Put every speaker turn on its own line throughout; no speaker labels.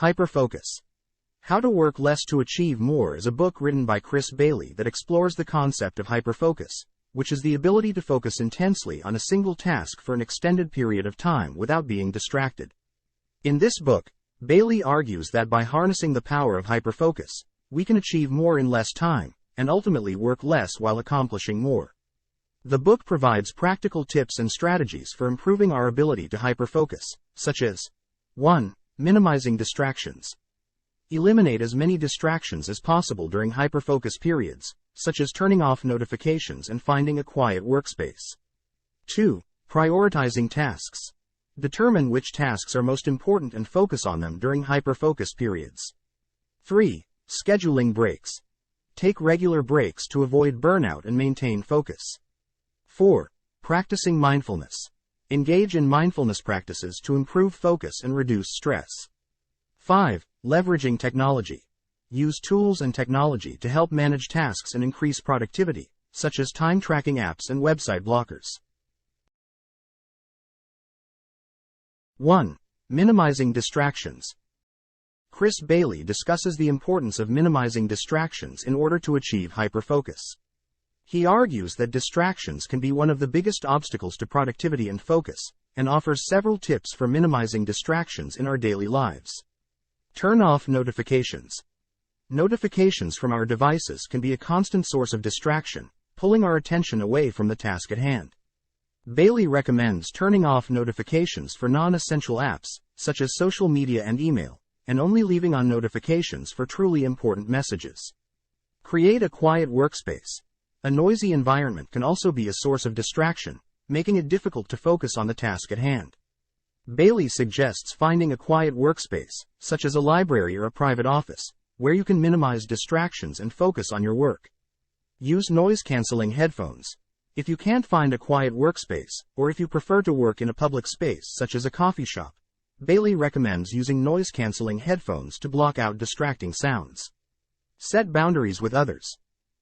Hyperfocus. How to Work Less to Achieve More is a book written by Chris Bailey that explores the concept of hyperfocus, which is the ability to focus intensely on a single task for an extended period of time without being distracted. In this book, Bailey argues that by harnessing the power of hyperfocus, we can achieve more in less time, and ultimately work less while accomplishing more. The book provides practical tips and strategies for improving our ability to hyperfocus, such as 1. Minimizing distractions. Eliminate as many distractions as possible during hyperfocus periods, such as turning off notifications and finding a quiet workspace. 2. Prioritizing tasks. Determine which tasks are most important and focus on them during hyperfocus periods. 3. Scheduling breaks. Take regular breaks to avoid burnout and maintain focus. 4. Practicing mindfulness. Engage in mindfulness practices to improve focus and reduce stress. 5. Leveraging technology. Use tools and technology to help manage tasks and increase productivity, such as time tracking apps and website blockers. 1. Minimizing distractions. Chris Bailey discusses the importance of minimizing distractions in order to achieve hyperfocus. He argues that distractions can be one of the biggest obstacles to productivity and focus, and offers several tips for minimizing distractions in our daily lives. Turn off notifications. Notifications from our devices can be a constant source of distraction, pulling our attention away from the task at hand. Bailey recommends turning off notifications for non-essential apps, such as social media and email, and only leaving on notifications for truly important messages. Create a quiet workspace. A noisy environment can also be a source of distraction, making it difficult to focus on the task at hand. Bailey suggests finding a quiet workspace, such as a library or a private office, where you can minimize distractions and focus on your work. Use noise-canceling headphones. If you can't find a quiet workspace, or if you prefer to work in a public space such as a coffee shop, Bailey recommends using noise-canceling headphones to block out distracting sounds. Set boundaries with others.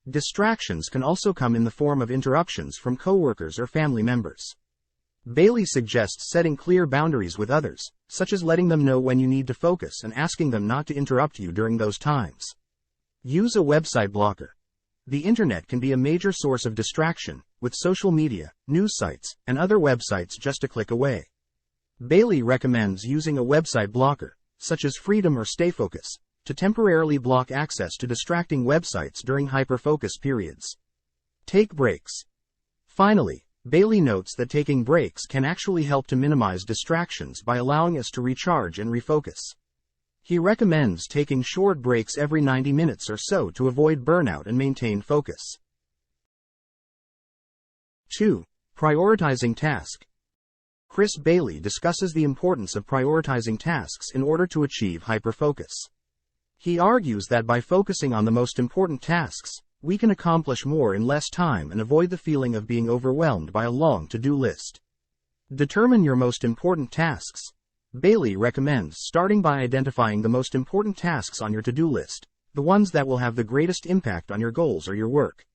Distractions can also come in the form of interruptions from coworkers or family members. Bailey suggests setting clear boundaries with others, such as letting them know when you need to focus and asking them not to interrupt you during those times. Use a website blocker. The internet can be a major source of distraction, with social media, news sites, and other websites just a click away. Bailey recommends using a website blocker, such as Freedom or StayFocus, to temporarily block access to distracting websites during hyperfocus periods. Take breaks. Finally, Bailey notes that taking breaks can actually help to minimize distractions by allowing us to recharge and refocus. He recommends taking short breaks every 90 minutes or so to avoid burnout and maintain focus. 2. Prioritizing tasks. Chris Bailey discusses the importance of prioritizing tasks in order to achieve hyperfocus. He argues that by focusing on the most important tasks, we can accomplish more in less time and avoid the feeling of being overwhelmed by a long to-do list. Determine your most important tasks. Bailey recommends starting by identifying the most important tasks on your to-do list, the ones that will have the greatest impact on your goals or your work.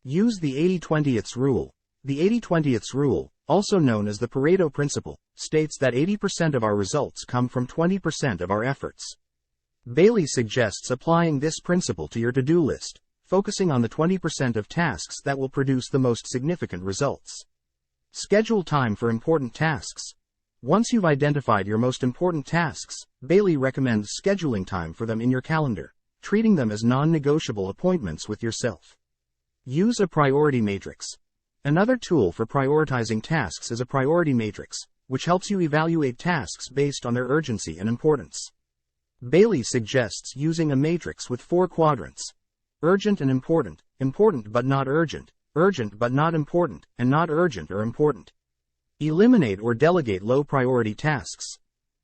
Use the 80-20 rule. The 80-20 rule, also known as the Pareto principle, states that 80% of our results come from 20% of our efforts. Bailey suggests applying this principle to your to-do list, focusing on the 20% of tasks that will produce the most significant results. Schedule time for important tasks. Once you've identified your most important tasks, Bailey recommends scheduling time for them in your calendar, treating them as non-negotiable appointments with yourself. Use a priority matrix. Another tool for prioritizing tasks is a priority matrix, which helps you evaluate tasks based on their urgency and importance. Bailey suggests using a matrix with 4 quadrants: urgent and important, important but not urgent, urgent but not important, and not urgent or important. Eliminate or delegate low-priority tasks.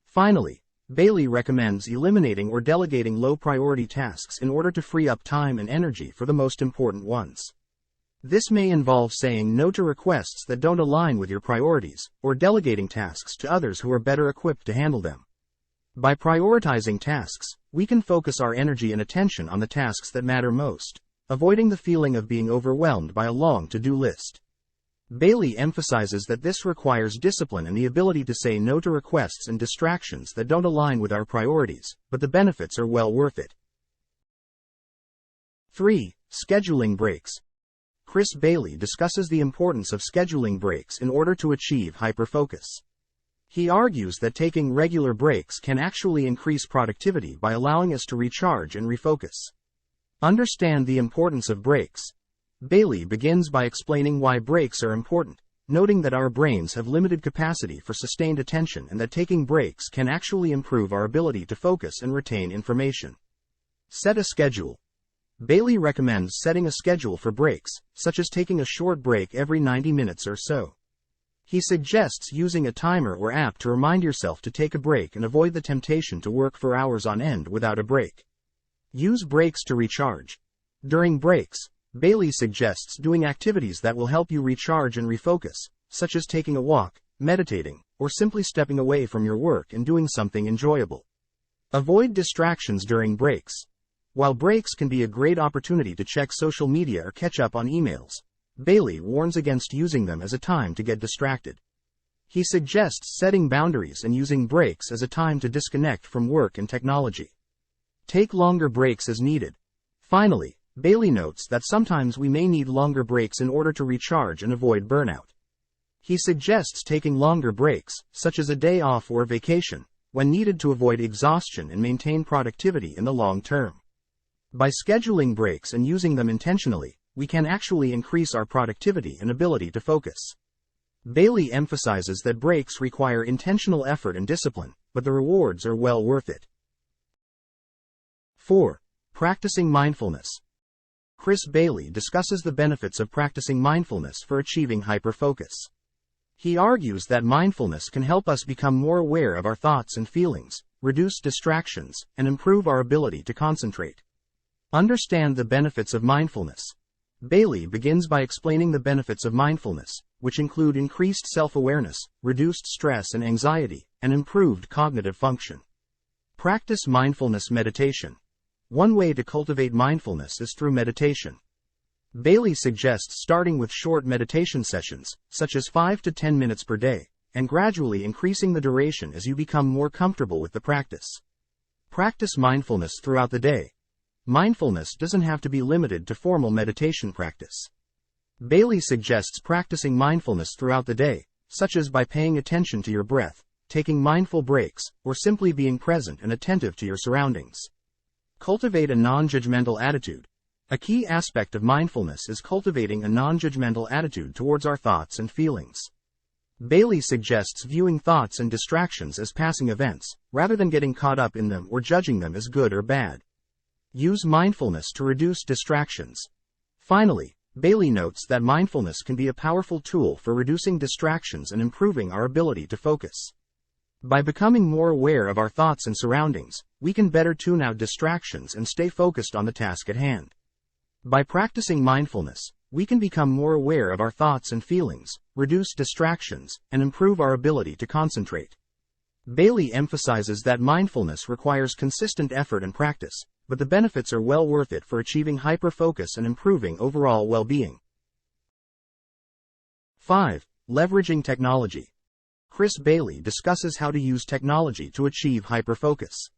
Finally, Bailey recommends eliminating or delegating low-priority tasks in order to free up time and energy for the most important ones. This may involve saying no to requests that don't align with your priorities, or delegating tasks to others who are better equipped to handle them. By prioritizing tasks, we can focus our energy and attention on the tasks that matter most, avoiding the feeling of being overwhelmed by a long to-do list. Bailey emphasizes that this requires discipline and the ability to say no to requests and distractions that don't align with our priorities, but the benefits are well worth it. 3. Scheduling breaks. Chris Bailey discusses the importance of scheduling breaks in order to achieve hyperfocus. He argues that taking regular breaks can actually increase productivity by allowing us to recharge and refocus. Understand the importance of breaks. Bailey begins by explaining why breaks are important, noting that our brains have limited capacity for sustained attention and that taking breaks can actually improve our ability to focus and retain information. Set a schedule. Bailey recommends setting a schedule for breaks, such as taking a short break every 90 minutes or so. He suggests using a timer or app to remind yourself to take a break and avoid the temptation to work for hours on end without a break. Use breaks to recharge. During breaks, Bailey suggests doing activities that will help you recharge and refocus, such as taking a walk, meditating, or simply stepping away from your work and doing something enjoyable. Avoid distractions during breaks. While breaks can be a great opportunity to check social media or catch up on emails, Bailey warns against using them as a time to get distracted. He suggests setting boundaries and using breaks as a time to disconnect from work and technology. Take longer breaks as needed. Finally, Bailey notes that sometimes we may need longer breaks in order to recharge and avoid burnout. He suggests taking longer breaks, such as a day off or vacation, when needed to avoid exhaustion and maintain productivity in the long term. By scheduling breaks and using them intentionally, we can actually increase our productivity and ability to focus. Bailey emphasizes that breaks require intentional effort and discipline, but the rewards are well worth it. 4. Practicing mindfulness. Chris Bailey discusses the benefits of practicing mindfulness for achieving hyperfocus. He argues that mindfulness can help us become more aware of our thoughts and feelings, reduce distractions, and improve our ability to concentrate. Understand the benefits of mindfulness. Bailey begins by explaining the benefits of mindfulness, which include increased self-awareness, reduced stress and anxiety, and improved cognitive function. Practice mindfulness meditation. One way to cultivate mindfulness is through meditation. Bailey suggests starting with short meditation sessions, such as 5 to 10 minutes per day, and gradually increasing the duration as you become more comfortable with the practice. Practice mindfulness throughout the day. Mindfulness doesn't have to be limited to formal meditation practice. Bailey suggests practicing mindfulness throughout the day, such as by paying attention to your breath, taking mindful breaks, or simply being present and attentive to your surroundings. Cultivate a non-judgmental attitude. A key aspect of mindfulness is cultivating a non-judgmental attitude towards our thoughts and feelings. Bailey suggests viewing thoughts and distractions as passing events, rather than getting caught up in them or judging them as good or bad. Use mindfulness to reduce distractions. Finally, Bailey notes that mindfulness can be a powerful tool for reducing distractions and improving our ability to focus. By becoming more aware of our thoughts and surroundings, we can better tune out distractions and stay focused on the task at hand. By practicing mindfulness, we can become more aware of our thoughts and feelings, reduce distractions, and improve our ability to concentrate. Bailey emphasizes that mindfulness requires consistent effort and practice, but the benefits are well worth it for achieving hyperfocus and improving overall well-being. 5. Leveraging technology. Chris Bailey discusses how to use technology to achieve hyperfocus.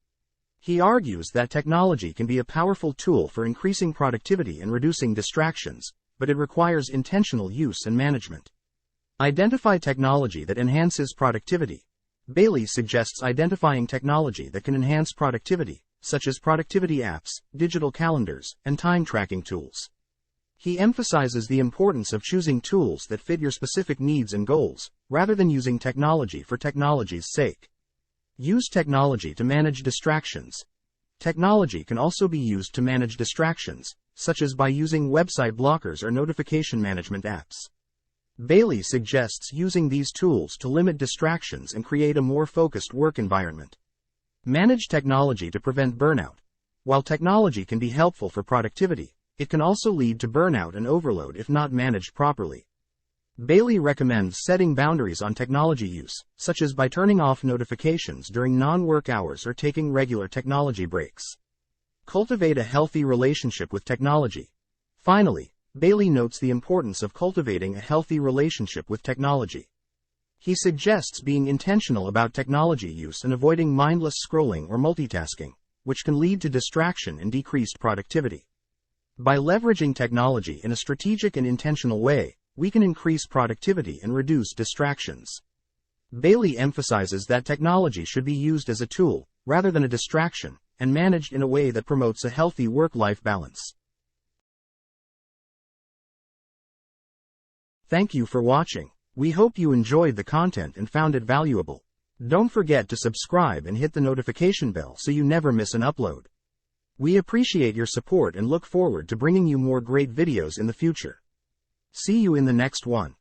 He argues that technology can be a powerful tool for increasing productivity and reducing distractions, but it requires intentional use and management. Identify technology that enhances productivity. Bailey suggests identifying technology that can enhance productivity, such as productivity apps, digital calendars, and time tracking tools. He emphasizes the importance of choosing tools that fit your specific needs and goals, rather than using technology for technology's sake. Use technology to manage distractions. Technology can also be used to manage distractions, such as by using website blockers or notification management apps. Bailey suggests using these tools to limit distractions and create a more focused work environment. Manage technology to prevent burnout. While technology can be helpful for productivity, it can also lead to burnout and overload if not managed properly. Bailey recommends setting boundaries on technology use, such as by turning off notifications during non-work hours or taking regular technology breaks. Cultivate a healthy relationship with technology. Finally, Bailey notes the importance of cultivating a healthy relationship with technology. He suggests being intentional about technology use and avoiding mindless scrolling or multitasking, which can lead to distraction and decreased productivity. By leveraging technology in a strategic and intentional way, we can increase productivity and reduce distractions. Bailey emphasizes that technology should be used as a tool, rather than a distraction, and managed in a way that promotes a healthy work-life balance. Thank you for watching. We hope you enjoyed the content and found it valuable. Don't forget to subscribe and hit the notification bell so you never miss an upload. We appreciate your support and look forward to bringing you more great videos in the future. See you in the next one.